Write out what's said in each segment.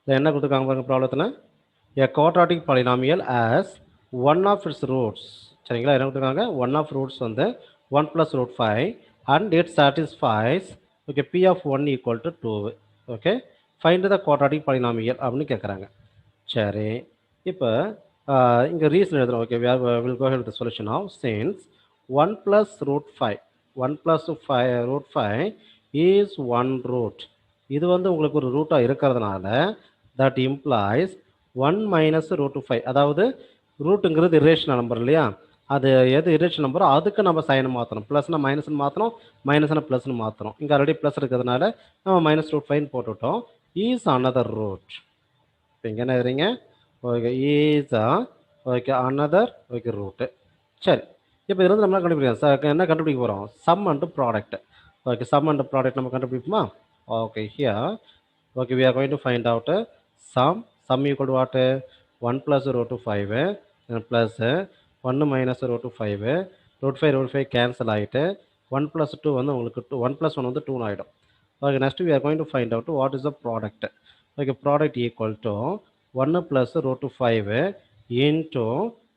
என்ன கொடுத்துருக்காங்க பாருங்க ப்ராப்ளத்தில் a quadratic polynomial as one of its roots சரிங்களா என்ன கொடுத்துருக்காங்க one of roots வந்து 1 plus root 5 and it satisfies okay p of 1 equal to 2 okay find the quadratic polynomial அப்படின்னு கேட்குறாங்க சரி இப்போ இங்கே ரீசன் எழுதுறோம் okay will go ahead the solution of since 1 plus root 5 1 plus 5 root 5 is 1 root இது வந்து உங்களுக்கு ஒரு ரூட்டாக இருக்கிறதுனால that implies 1 minus root 5 அதாவது ரூட்டுங்கிறது இரேஷனல் நம்பர் இல்லையா அது எது இரேஷனல் நம்பரோ அதுக்கு நம்ம சைனை மாற்றணும் ப்ளஸ்னா மைனஸ்னு மாற்றணும் மைனஸ்னா ப்ளஸ்னு மாற்றணும் இங்கே ஆல்ரெடி ப்ளஸ் இருக்கிறதுனால நம்ம மைனஸ் ரூட் 5 போட்டுவிட்டோம் ஈஸ் another root இப்போ இங்கே என்ன எழுதுறீங்க okay is okay another okay root சரி இப்போ இது வந்து நம்ம கண்டுபிடிக்கலாம் என்ன கண்டுபிடிக்க போகிறோம் sum and product okay sum and product நம்ம கண்டுபிடிப்போமா okay here okay we are going to find out sum equal to what 1 plus root 5 plus 1 minus root 5 root 5 cancel ஆகிட்டு 1 plus 2 வந்து உங்களுக்கு 1 plus 1 வந்து 2 ஆகிடும் okay next we are going to find out what is the product okay product equal to 1 plus root 5 into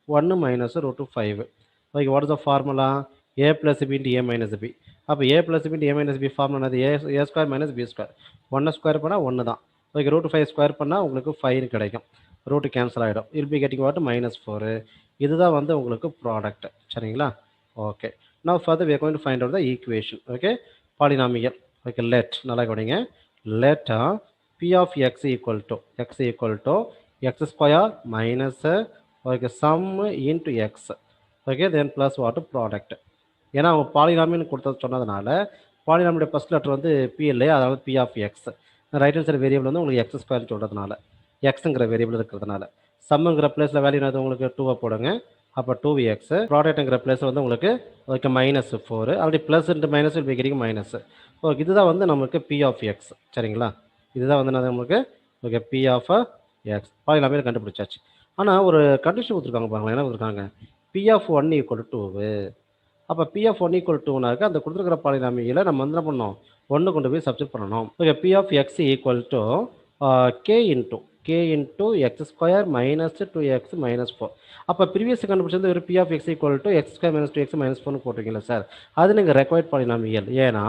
1 minus root 5 okay what is the formula a plus b into a minus b அப்போ a plus b into a minus b formula என்னது a square minus b square 1 square பண்ணால் 1 தான் okay root 5 square பண்ணால் உங்களுக்கு 5 கிடைக்கும் route cancel ஆகிடும் இல் be getting what -4 இதுதான் வந்து உங்களுக்கு ப்ராடக்ட் சரிங்களா ஓகே நான் further we are going to find out the equation okay polynomial okay let நல்லா கவனிங்க let p of x equal to x square minus okay sum into x okay then plus what product ஏன்னா அவங்க polynomial கொடுத்தது சொன்னதுனால பாலினாமியோட first letter வந்து p இல்லையா அதாவது p of x right hand side variable வந்து உங்களுக்கு எக்ஸ் ஸ்கொயர் சொல்கிறதுனால எக்ஸுங்கிற வேரியபிள் இருக்கிறதுனால சம்முங்கிற பிளேஸில் வேல்யூ வந்து உங்களுக்கு 2 போடுங்க அப்போ 2x ப்ராடக்ட்டுங்கிற பிளேஸ் வந்து உங்களுக்கு ஓகே -4 அப்படி ப்ளஸ் இன்ட்டு மைனஸ் வைக்கிறீங்க மைனஸ் ஓகே இதுதான் வந்து நமக்கு பி ஆஃப் எக்ஸ் சரிங்களா இதுதான் வந்து நமக்கு okay B of x polynomial கண்டுபிடிச்சாச்சு ஆனால் ஒரு கண்டிஷன் கொடுத்துருக்காங்க பாருங்களேன் என்ன கொடுத்துருக்காங்க பி ஆஃப் 1 ஈக்குவல் டு 2 அப்போ பி ஆஃப் 1 ஈக்குவல் டூனாக்க அந்த கொடுத்துருக்கிற பாலினாமியில் நம்ம வந்து என்ன பண்ணோம் ஒன்று கொண்டு போய் சப்ஸ்டிட் பண்ணணும் okay B of X equal to K into X square minus 2x minus 4 அப்போ ப்ரீவியஸ் கண்டுபிடிச்சது ஒரு P of X equal to X square minus 2x minus 4 போட்டிருக்கீங்களா சார் அது நீங்கள் ரெக்வயர்ட் பாலினாமியல் ஏன்னா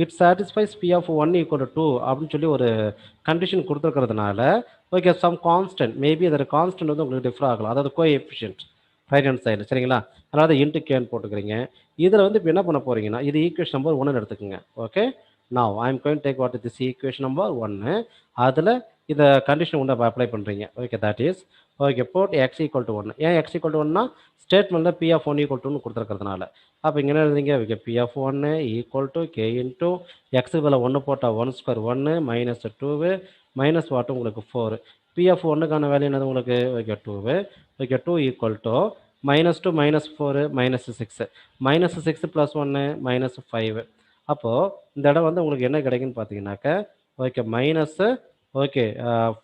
it satisfies P of 1 equal to 2 அப்படின்னு சொல்லி ஒரு கண்டிஷன் கொடுத்துருக்கிறதுனால ஓகே சம் கான்ஸ்டன்ட் மேபி அதோட கான்ஸ்டன்ட் வந்து உங்களுக்கு டிஃபர் ஆகலாம் அதாவது கோஎஃபிஷியன்ட் ரைட் ஹேண்ட் சைடு சரிங்களா அதனால் இன்ட்டு கேன்னு போட்டுக்கிறீங்க இதில் வந்து இப்போ என்ன பண்ண போகிறீங்கன்னா இது ஈக்குவேஷன் நம்பர் 1 எடுத்துக்கோங்க okay now I am going to take what is this equation number 1 அதில் இந்த கண்டிஷன் ஒன்று அப்ளை பண்ணுறீங்க ஓகே தட் இஸ் ஓகே போட் எக்ஸ் ஈக்குவல் டு 1 ஏன் எக்ஸ் ஈக்குவல் டு 1னா ஸ்டேட்மெண்ட்டில் பி ஆஃப் 1 ஈக்குவல் டுன்னு கொடுத்துருக்கிறதுனால அப்போ இங்கே என்ன எழுதுங்க okay B of 1 equal to K into எக்ஸுக்கு பதில் 1 போட்டால் 1 ஸ்கொயர் 1 மைனஸ் 2 மைனஸ் வாட்டு உங்களுக்கு 4 பி ஆஃப் 1க்கான வேல்யூ என்னது உங்களுக்கு okay 2 okay 2 equal to -2 -4 -6 -6 plus 1 -5 அப்போது இந்த இடம் வந்து உங்களுக்கு என்ன கிடைக்குன்னு பார்த்தீங்கன்னாக்க ஓகே மைனஸ் ஓகே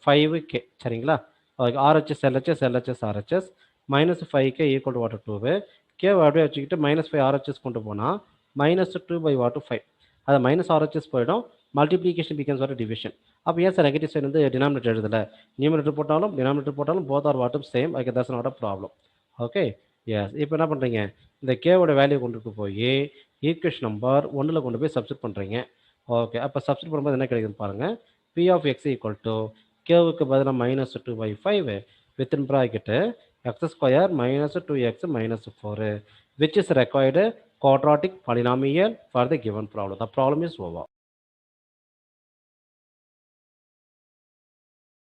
5k சரிங்களா okay RHS LHS RHS -5k equal to what 2 K அப்படியே வச்சுக்கிட்டு -5 ஆர்ஹெச்எஸ் கொண்டு போனால் -2 பை வாட் 5 அது மைனஸ் ஆர்ஹெச்எஸ் போயிடும் மல்டிப்ளிகேஷன் பிகம்ஸ் வாட் டிவிஷன் அப்போ ஏன் சார் நெகட்டிவ் சைடு வந்து டினாமினேட்டர் எழுதலை நியூமினேட்டர் போட்டாலும் டினாமினேட்டர் போட்டாலும் போத் ஆர் வாட்டும் same okay that's not a problem okay yes இப்போ என்ன பண்ணுறீங்க இந்த கேவோட வேல்யூ கொண்டுட்டு போய் ஈக்குவேஷன் நம்பர் 1 கொண்டு போய் சப்ஸ்டிட் பண்ணுறீங்க ஓகே அப்போ சப்ஸ்டிட் பண்ணும்போது என்ன கிடைக்குதுன்னு பாருங்கள் P of X equal to கேவுக்கு பதிலாக -2/5 within bracket X square -2x -4 which is required quadratic polynomial for the given problem. The problem is over.